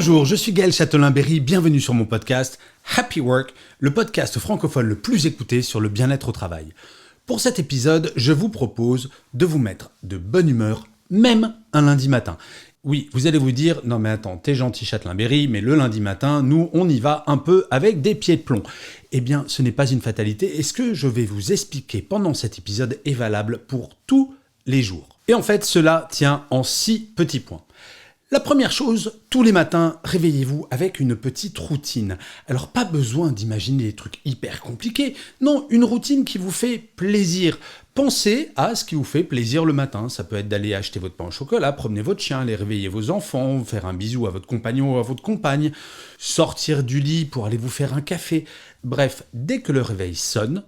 Bonjour, je suis Gaël Châtelain-Berry, bienvenue sur mon podcast Happy Work, le podcast francophone le plus écouté sur le bien-être au travail. Pour cet épisode, je vous propose de vous mettre de bonne humeur, même un lundi matin. Oui, vous allez vous dire, non mais attends, t'es gentil Châtelain-Berry, mais le lundi matin, nous, on y va un peu avec des pieds de plomb. Eh bien, ce n'est pas une fatalité, et ce que je vais vous expliquer pendant cet épisode est valable pour tous les jours. Et en fait, cela tient en 6 petits points. La première chose, tous les matins, réveillez-vous avec une petite routine. Alors pas besoin d'imaginer des trucs hyper compliqués, non, une routine qui vous fait plaisir. Pensez à ce qui vous fait plaisir le matin. Ça peut être d'aller acheter votre pain au chocolat, promener votre chien, aller réveiller vos enfants, faire un bisou à votre compagnon ou à votre compagne, sortir du lit pour aller vous faire un café. Bref, dès que le réveil sonne,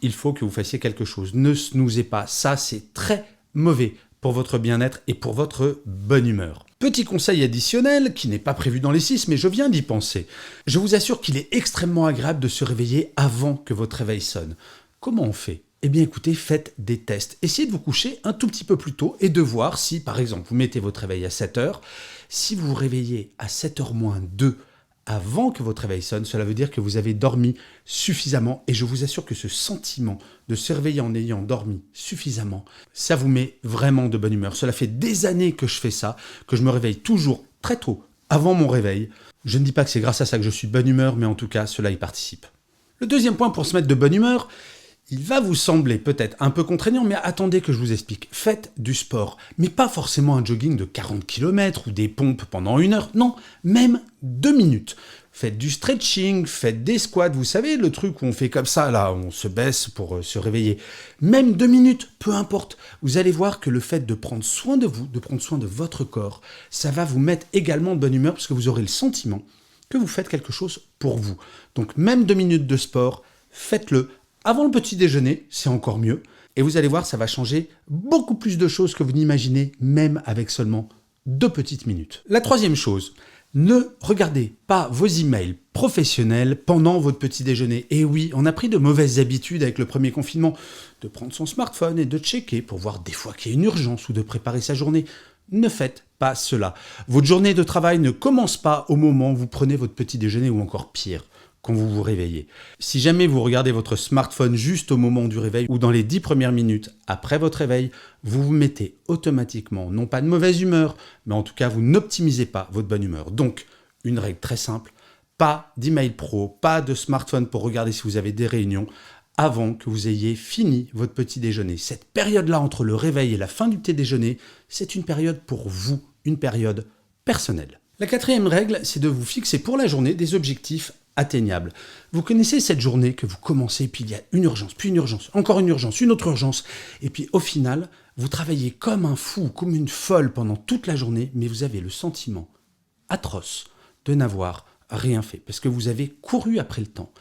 il faut que vous fassiez quelque chose. Ne snoozez pas, ça c'est très mauvais pour votre bien-être et pour votre bonne humeur. Petit conseil additionnel, qui n'est pas prévu dans les 6, mais je viens d'y penser. Je vous assure qu'il est extrêmement agréable de se réveiller avant que votre réveil sonne. Comment on fait ? Eh bien écoutez, faites des tests. Essayez de vous coucher un tout petit peu plus tôt et de voir si, par exemple, vous mettez votre réveil à 7h. Si vous vous réveillez à 7h moins 2 avant que votre réveil sonne, cela veut dire que vous avez dormi suffisamment. Et je vous assure que ce sentiment de se réveiller en ayant dormi suffisamment, ça vous met vraiment de bonne humeur. Cela fait des années que je fais ça, que je me réveille toujours très tôt avant mon réveil. Je ne dis pas que c'est grâce à ça que je suis de bonne humeur, mais en tout cas, cela y participe. Le deuxième point pour se mettre de bonne humeur, il va vous sembler peut-être un peu contraignant, mais attendez que je vous explique. Faites du sport, mais pas forcément un jogging de 40 km ou des pompes pendant 1 heure, non, même 2 minutes. Faites du stretching, faites des squats, vous savez, le truc où on fait comme ça, là, on se baisse pour se réveiller. Même 2 minutes, peu importe. Vous allez voir que le fait de prendre soin de vous, de prendre soin de votre corps, ça va vous mettre également de bonne humeur parce que vous aurez le sentiment que vous faites quelque chose pour vous. Donc même 2 minutes de sport, faites-le. Avant le petit déjeuner, c'est encore mieux. Et vous allez voir, ça va changer beaucoup plus de choses que vous n'imaginez, même avec seulement 2 petites minutes. La troisième chose, ne regardez pas vos emails professionnels pendant votre petit déjeuner. Et oui, on a pris de mauvaises habitudes avec le premier confinement, de prendre son smartphone et de checker pour voir des fois qu'il y a une urgence ou de préparer sa journée. Ne faites pas cela. Votre journée de travail ne commence pas au moment où vous prenez votre petit déjeuner ou encore pire, quand vous vous réveillez. Si jamais vous regardez votre smartphone juste au moment du réveil ou dans les 10 premières minutes après votre réveil, vous vous mettez automatiquement, non pas de mauvaise humeur, mais en tout cas, vous n'optimisez pas votre bonne humeur. Donc, une règle très simple, pas d'email pro, pas de smartphone pour regarder si vous avez des réunions avant que vous ayez fini votre petit déjeuner. Cette période-là entre le réveil et la fin du petit déjeuner, c'est une période pour vous, une période personnelle. La quatrième règle, c'est de vous fixer pour la journée des objectifs atteignable. Vous connaissez cette journée que vous commencez, puis il y a une urgence, puis une urgence, encore une urgence, une autre urgence, et puis au final, vous travaillez comme un fou, comme une folle pendant toute la journée, mais vous avez le sentiment atroce de n'avoir rien fait, parce que vous avez couru après le temps.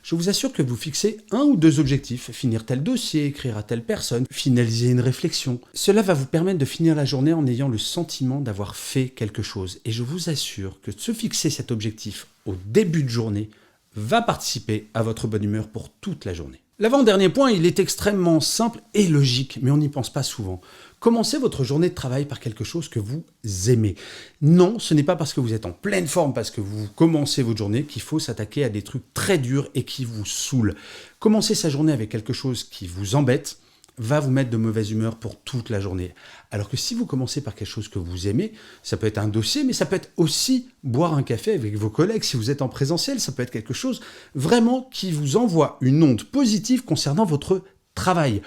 Je vous assure que vous fixez 1 ou 2 objectifs, finir tel dossier, écrire à telle personne, finaliser une réflexion. Cela va vous permettre de finir la journée en ayant le sentiment d'avoir fait quelque chose. Et je vous assure que de se fixer cet objectif au début de journée va participer à votre bonne humeur pour toute la journée. L'avant-dernier point, il est extrêmement simple et logique, mais on n'y pense pas souvent. Commencez votre journée de travail par quelque chose que vous aimez. Non, ce n'est pas parce que vous êtes en pleine forme, parce que vous commencez votre journée, qu'il faut s'attaquer à des trucs très durs et qui vous saoulent. Commencer sa journée avec quelque chose qui vous embête va vous mettre de mauvaise humeur pour toute la journée. Alors que si vous commencez par quelque chose que vous aimez, ça peut être un dossier, mais ça peut être aussi boire un café avec vos collègues si vous êtes en présentiel, ça peut être quelque chose vraiment qui vous envoie une onde positive concernant votre travail.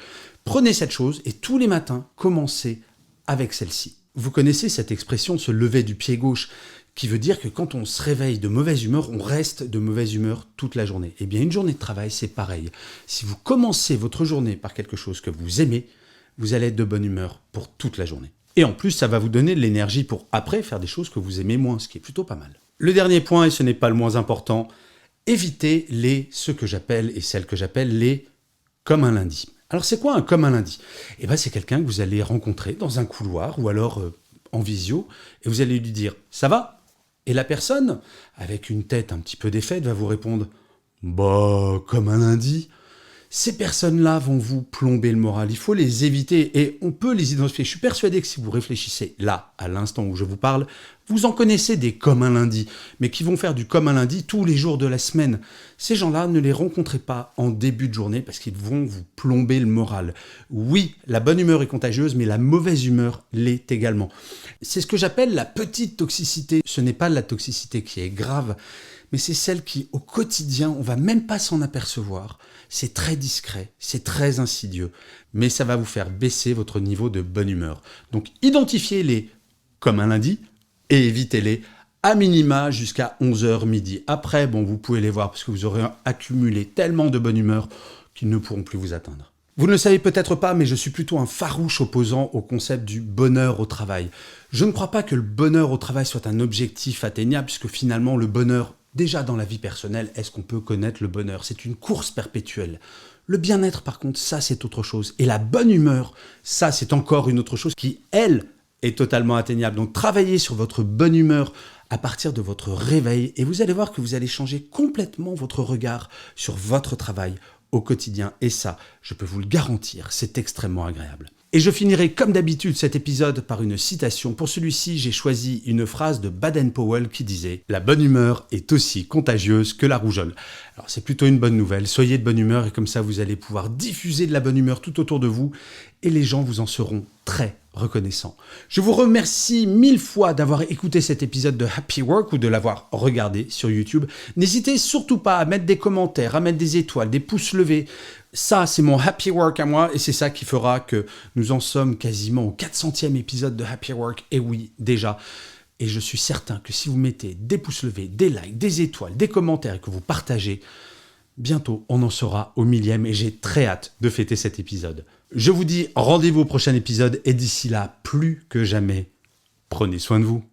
Prenez cette chose et tous les matins, commencez avec celle-ci. Vous connaissez cette expression, se lever du pied gauche, qui veut dire que quand on se réveille de mauvaise humeur, on reste de mauvaise humeur toute la journée. Eh bien, une journée de travail, c'est pareil. Si vous commencez votre journée par quelque chose que vous aimez, vous allez être de bonne humeur pour toute la journée. Et en plus, ça va vous donner de l'énergie pour après faire des choses que vous aimez moins, ce qui est plutôt pas mal. Le dernier point, et ce n'est pas le moins important, évitez ce que j'appelle et celles que j'appelle les comme un lundi. Alors c'est quoi un comme un lundi ? Eh bien c'est quelqu'un que vous allez rencontrer dans un couloir ou alors en visio et vous allez lui dire « ça va ?» Et la personne, avec une tête un petit peu défaite, va vous répondre « bah, comme un lundi ?» Ces personnes-là vont vous plomber le moral. Il faut les éviter et on peut les identifier. Je suis persuadé que si vous réfléchissez là, à l'instant où je vous parle, Vous en connaissez des comme un lundi, mais qui vont faire du comme un lundi tous les jours de la semaine. Ces gens-là, ne les rencontrez pas en début de journée parce qu'ils vont vous plomber le moral. Oui, la bonne humeur est contagieuse, mais la mauvaise humeur l'est également. C'est ce que j'appelle la petite toxicité. Ce n'est pas la toxicité qui est grave, mais c'est celle qui, au quotidien, on va même pas s'en apercevoir. C'est très discret, c'est très insidieux, mais ça va vous faire baisser votre niveau de bonne humeur. Donc identifiez-les comme un lundi, et évitez-les à minima jusqu'à 11h midi. Après, vous pouvez les voir parce que vous aurez accumulé tellement de bonne humeur qu'ils ne pourront plus vous atteindre. Vous ne le savez peut-être pas, mais je suis plutôt un farouche opposant au concept du bonheur au travail. Je ne crois pas que le bonheur au travail soit un objectif atteignable, puisque finalement le bonheur, déjà dans la vie personnelle, est-ce qu'on peut connaître le bonheur ? C'est une course perpétuelle. Le bien-être, par contre, ça c'est autre chose. Et la bonne humeur, ça c'est encore une autre chose qui, elle, est totalement atteignable. Donc travaillez sur votre bonne humeur à partir de votre réveil et vous allez voir que vous allez changer complètement votre regard sur votre travail au quotidien. Et ça, je peux vous le garantir, c'est extrêmement agréable. Et je finirai comme d'habitude cet épisode par une citation. Pour celui-ci, j'ai choisi une phrase de Baden-Powell qui disait « La bonne humeur est aussi contagieuse que la rougeole ». Alors c'est plutôt une bonne nouvelle, soyez de bonne humeur et comme ça vous allez pouvoir diffuser de la bonne humeur tout autour de vous et les gens vous en seront très reconnaissants. Je vous remercie 1000 fois d'avoir écouté cet épisode de Happy Work ou de l'avoir regardé sur YouTube. N'hésitez surtout pas à mettre des commentaires, à mettre des étoiles, des pouces levés. Ça, c'est mon Happy Work à moi et c'est ça qui fera que nous en sommes quasiment au 400e épisode de Happy Work. Et oui, déjà. Et je suis certain que si vous mettez des pouces levés, des likes, des étoiles, des commentaires et que vous partagez, bientôt on en sera au 1000e et j'ai très hâte de fêter cet épisode. Je vous dis rendez-vous au prochain épisode et d'ici là, plus que jamais, prenez soin de vous.